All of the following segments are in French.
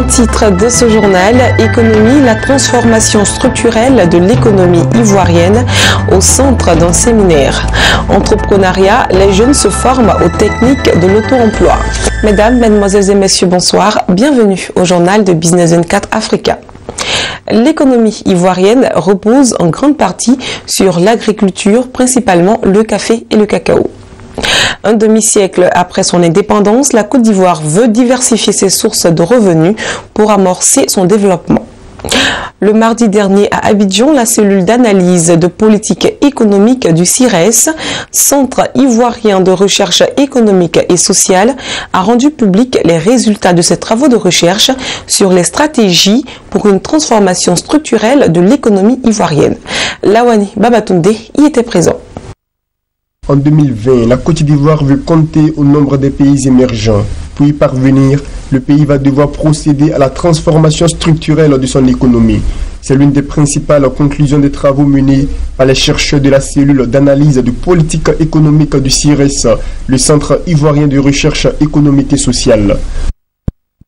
Grand titre de ce journal, Économie, la transformation structurelle de l'économie ivoirienne au centre d'un séminaire. Entrepreneuriat, les jeunes se forment aux techniques de l'auto-emploi. Mesdames, Mesdemoiselles et Messieurs, bonsoir. Bienvenue au journal de Business 24 Africa. L'économie ivoirienne repose en grande partie sur l'agriculture, principalement le café et le cacao. Un demi-siècle après son indépendance, la Côte d'Ivoire veut diversifier ses sources de revenus pour amorcer son développement. Le mardi dernier à Abidjan, la cellule d'analyse de politique économique du CIRES, Centre ivoirien de recherche économique et sociale, a rendu public les résultats de ses travaux de recherche sur les stratégies pour une transformation structurelle de l'économie ivoirienne. Lawani Babatunde y était présent. En 2020, la Côte d'Ivoire veut compter au nombre des pays émergents. Pour y parvenir, le pays va devoir procéder à la transformation structurelle de son économie. C'est l'une des principales conclusions des travaux menés par les chercheurs de la cellule d'analyse de politique économique du CIRES, le Centre ivoirien de recherche économique et sociale.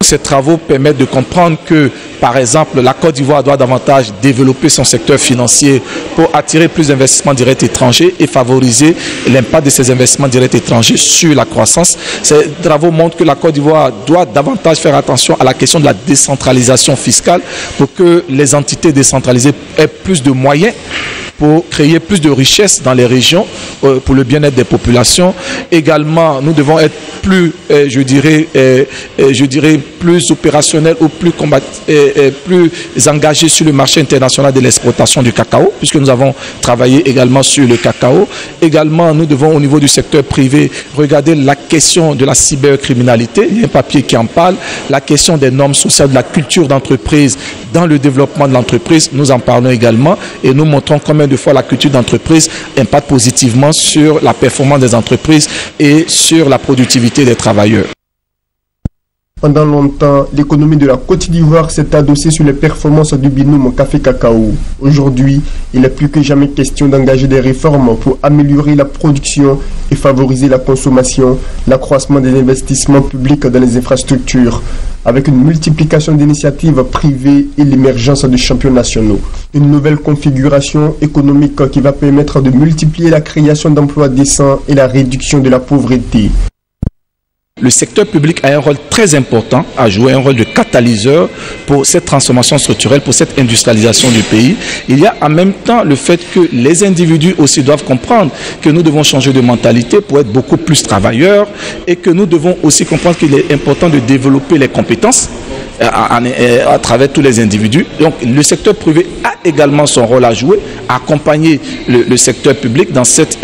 Ces travaux permettent de comprendre que, par exemple, la Côte d'Ivoire doit davantage développer son secteur financier pour attirer plus d'investissements directs étrangers et favoriser l'impact de ces investissements directs étrangers sur la croissance. Ces travaux montrent que la Côte d'Ivoire doit davantage faire attention à la question de la décentralisation fiscale pour que les entités décentralisées aient plus de moyens pour créer plus de richesses dans les régions, pour le bien-être des populations. Également, nous devons être plus, je dirais, plus opérationnels ou plus engagés sur le marché international de l'exportation du cacao, puisque nous avons travaillé également sur le cacao. Également, nous devons, au niveau du secteur privé, regarder la question de la cybercriminalité. Il y a un papier qui en parle. La question des normes sociales, de la culture d'entreprise dans le développement de l'entreprise. Nous en parlons également et nous montrons combien de fois la culture d'entreprise impacte positivement sur la performance des entreprises et sur la productivité des travailleurs. Pendant longtemps, l'économie de la Côte d'Ivoire s'est adossée sur les performances du binôme café-cacao. Aujourd'hui, il est plus que jamais question d'engager des réformes pour améliorer la production et favoriser la consommation, l'accroissement des investissements publics dans les infrastructures, avec une multiplication d'initiatives privées et l'émergence de champions nationaux. Une nouvelle configuration économique qui va permettre de multiplier la création d'emplois décents et la réduction de la pauvreté. Le secteur public a un rôle très important à jouer, un rôle de catalyseur pour cette transformation structurelle, pour cette industrialisation du pays. Il y a en même temps le fait que les individus aussi doivent comprendre que nous devons changer de mentalité pour être beaucoup plus travailleurs et que nous devons aussi comprendre qu'il est important de développer les compétences à travers tous les individus. Donc le secteur privé a également son rôle à jouer, à accompagner le secteur public dans cet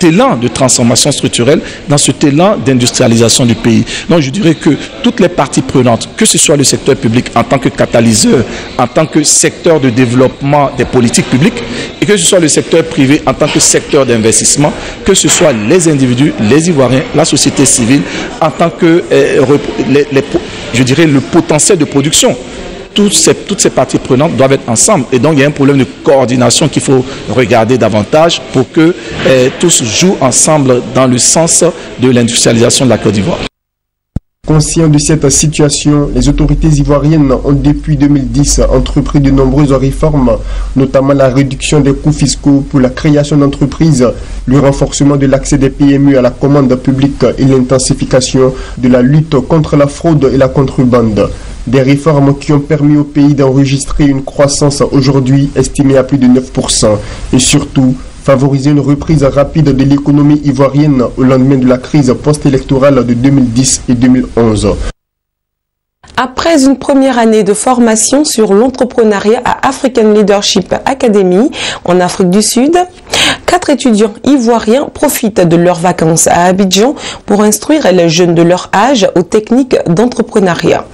élan de transformation structurelle, dans cet élan d'industrialisation du pays. Donc je dirais que toutes les parties prenantes, que ce soit le secteur public en tant que catalyseur, en tant que secteur de développement des politiques publiques, et que ce soit le secteur privé en tant que secteur d'investissement, que ce soit les individus, les Ivoiriens, la société civile, en tant que je dirais le potentiel de production. Toutes ces parties prenantes doivent être ensemble. Et donc, il y a un problème de coordination qu'il faut regarder davantage pour que tous jouent ensemble dans le sens de l'industrialisation de la Côte d'Ivoire. Conscients de cette situation, les autorités ivoiriennes ont depuis 2010 entrepris de nombreuses réformes, notamment la réduction des coûts fiscaux pour la création d'entreprises, le renforcement de l'accès des PME à la commande publique et l'intensification de la lutte contre la fraude et la contrebande. Des réformes qui ont permis au pays d'enregistrer une croissance aujourd'hui estimée à plus de 9% et surtout favoriser une reprise rapide de l'économie ivoirienne au lendemain de la crise post-électorale de 2010 et 2011. Après une première année de formation sur l'entrepreneuriat à African Leadership Academy en Afrique du Sud, 4 étudiants ivoiriens profitent de leurs vacances à Abidjan pour instruire les jeunes de leur âge aux techniques d'entrepreneuriat.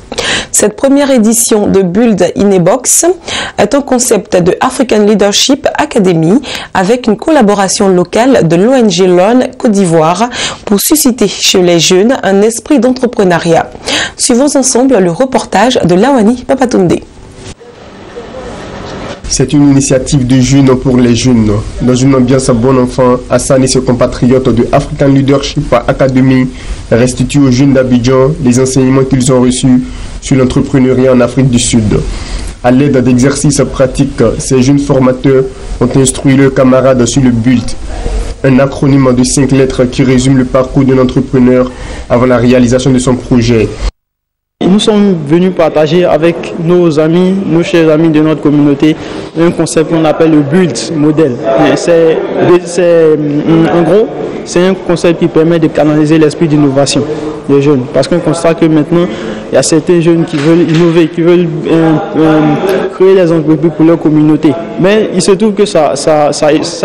Cette première édition de Build in a Box est un concept de African Leadership Academy avec une collaboration locale de l'ONG Learn Côte d'Ivoire pour susciter chez les jeunes un esprit d'entrepreneuriat. Suivons ensemble le reportage de Lawani Babatunde. C'est une initiative de jeunes pour les jeunes. Dans une ambiance bon enfant, Hassan et ses compatriotes de African Leadership Academy restituent aux jeunes d'Abidjan les enseignements qu'ils ont reçus sur l'entrepreneuriat en Afrique du Sud. À l'aide d'exercices pratiques, ces jeunes formateurs ont instruit leurs camarades sur le BULT, un acronyme de 5 lettres qui résume le parcours d'un entrepreneur avant la réalisation de son projet. Nous sommes venus partager avec nos amis, nos chers amis de notre communauté, un concept qu'on appelle le BULT modèle. En gros, c'est un concept qui permet de canaliser l'esprit d'innovation des jeunes. Parce qu'on constate que maintenant, il y a certains jeunes qui veulent innover, qui veulent créer des entreprises pour leur communauté. Mais il se trouve que ça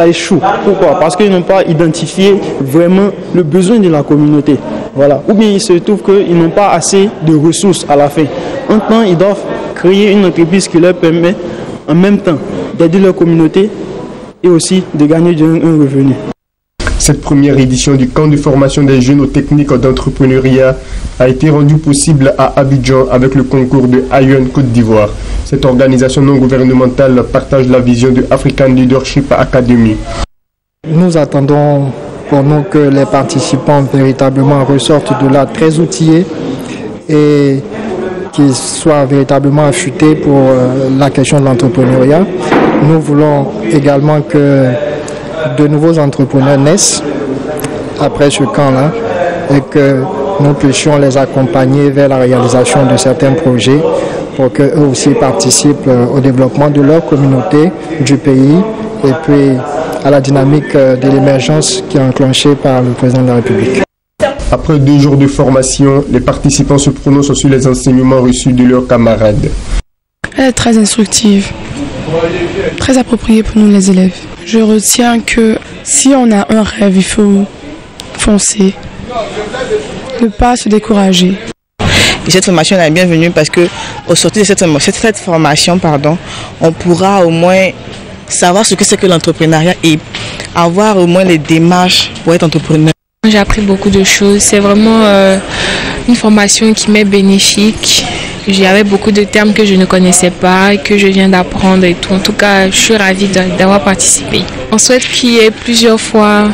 échoue. Pourquoi? Parce qu'ils n'ont pas identifié vraiment le besoin de la communauté. Voilà. Ou bien il se trouve qu'ils n'ont pas assez de ressources à la fin. En temps, ils doivent créer une entreprise qui leur permet en même temps d'aider leur communauté et aussi de gagner un revenu. Cette première édition du camp de formation des jeunes aux techniques d'entrepreneuriat a été rendue possible à Abidjan avec le concours de Ayon Côte d'Ivoire. Cette organisation non gouvernementale partage la vision de African Leadership Academy. Nous attendons pour nous que les participants véritablement ressortent de là très outillés et qu'ils soient véritablement affûtés pour la question de l'entrepreneuriat. Nous voulons également que de nouveaux entrepreneurs naissent après ce camp-là et que nous puissions les accompagner vers la réalisation de certains projets pour qu'eux aussi participent au développement de leur communauté, du pays et puis à la dynamique de l'émergence qui est enclenchée par le président de la République. Après 2 jours de formation, les participants se prononcent sur les enseignements reçus de leurs camarades. Elle est très instructive, très appropriée pour nous les élèves. Je retiens que si on a un rêve, il faut foncer, ne pas se décourager. Cette formation est bienvenue parce que au sortir de cette formation, on pourra au moins savoir ce que c'est que l'entrepreneuriat et avoir au moins les démarches pour être entrepreneur. J'ai appris beaucoup de choses. C'est vraiment une formation qui m'est bénéfique. J'avais beaucoup de termes que je ne connaissais pas et que je viens d'apprendre et tout. En tout cas, je suis ravie d'avoir participé. On souhaite qu'il y ait plusieurs fois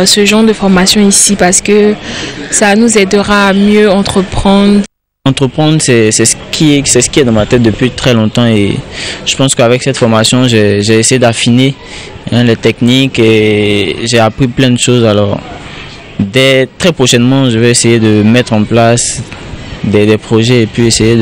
ce genre de formation ici parce que ça nous aidera à mieux entreprendre. Entreprendre, c'est ce qui est dans ma tête depuis très longtemps et je pense qu'avec cette formation, j'ai essayé d'affiner les techniques et j'ai appris plein de choses. Alors, très prochainement, je vais essayer de mettre en place des projets et puis essayer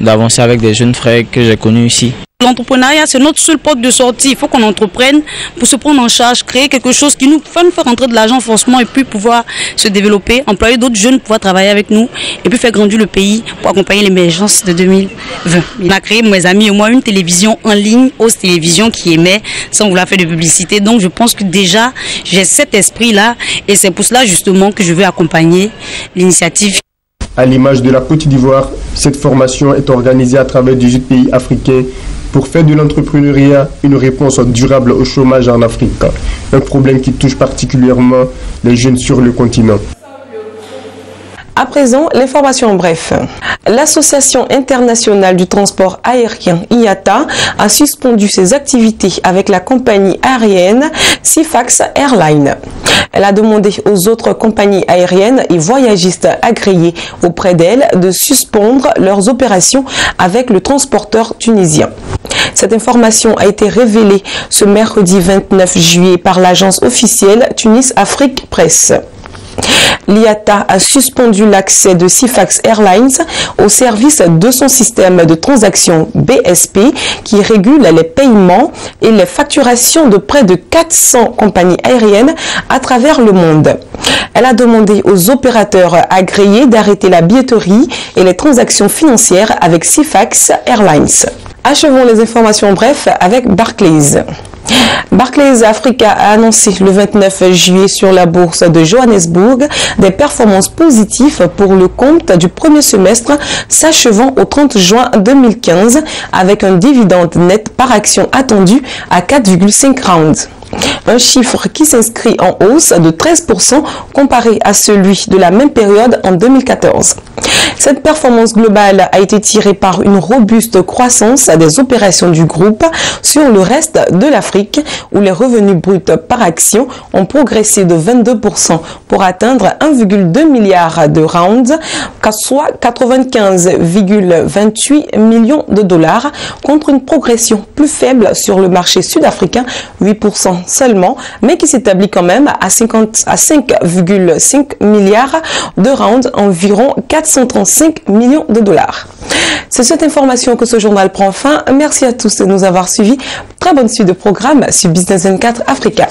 d'avancer avec des jeunes frères que j'ai connus ici. L'entrepreneuriat, c'est notre seule porte de sortie. Il faut qu'on entreprenne pour se prendre en charge, créer quelque chose qui nous fait rentrer de l'argent forcément et puis pouvoir se développer, employer d'autres jeunes, pouvoir travailler avec nous et puis faire grandir le pays pour accompagner l'émergence de 2020. On a créé, mes amis et moi, une télévision en ligne, Ose Télévision, qui émet sans vouloir faire de publicité. Donc je pense que déjà, j'ai cet esprit-là et c'est pour cela justement que je veux accompagner l'initiative. À l'image de la Côte d'Ivoire, cette formation est organisée à travers 18 pays africains pour faire de l'entrepreneuriat une réponse durable au chômage en Afrique, un problème qui touche particulièrement les jeunes sur le continent. À présent, l'information en bref. L'Association internationale du transport aérien IATA a suspendu ses activités avec la compagnie aérienne Sifax Airlines. Elle a demandé aux autres compagnies aériennes et voyagistes agréés auprès d'elle de suspendre leurs opérations avec le transporteur tunisien. Cette information a été révélée ce mercredi 29 juillet par l'agence officielle Tunis Afrique Presse. L'IATA a suspendu l'accès de Sifax Airlines au service de son système de transaction BSP qui régule les paiements et les facturations de près de 400 compagnies aériennes à travers le monde. Elle a demandé aux opérateurs agréés d'arrêter la billetterie et les transactions financières avec Sifax Airlines. Achevons les informations bref avec Barclays. Barclays Africa a annoncé le 29 juillet sur la bourse de Johannesburg des performances positives pour le compte du premier semestre s'achevant au 30 juin 2015 avec un dividende net par action attendu à 4,5 rounds. Un chiffre qui s'inscrit en hausse de 13% comparé à celui de la même période en 2014. Cette performance globale a été tirée par une robuste croissance des opérations du groupe sur le reste de l'Afrique, où les revenus bruts par action ont progressé de 22% pour atteindre 1,2 milliard de rounds, soit 95,28 millions de dollars, contre une progression plus faible sur le marché sud-africain, 8% seulement, mais qui s'établit quand même à 5,5 milliards de rounds, environ 435 millions de dollars. C'est cette information que ce journal prend fin. Merci à tous de nous avoir suivis. Très bonne suite de programme sur Business 24 Africa.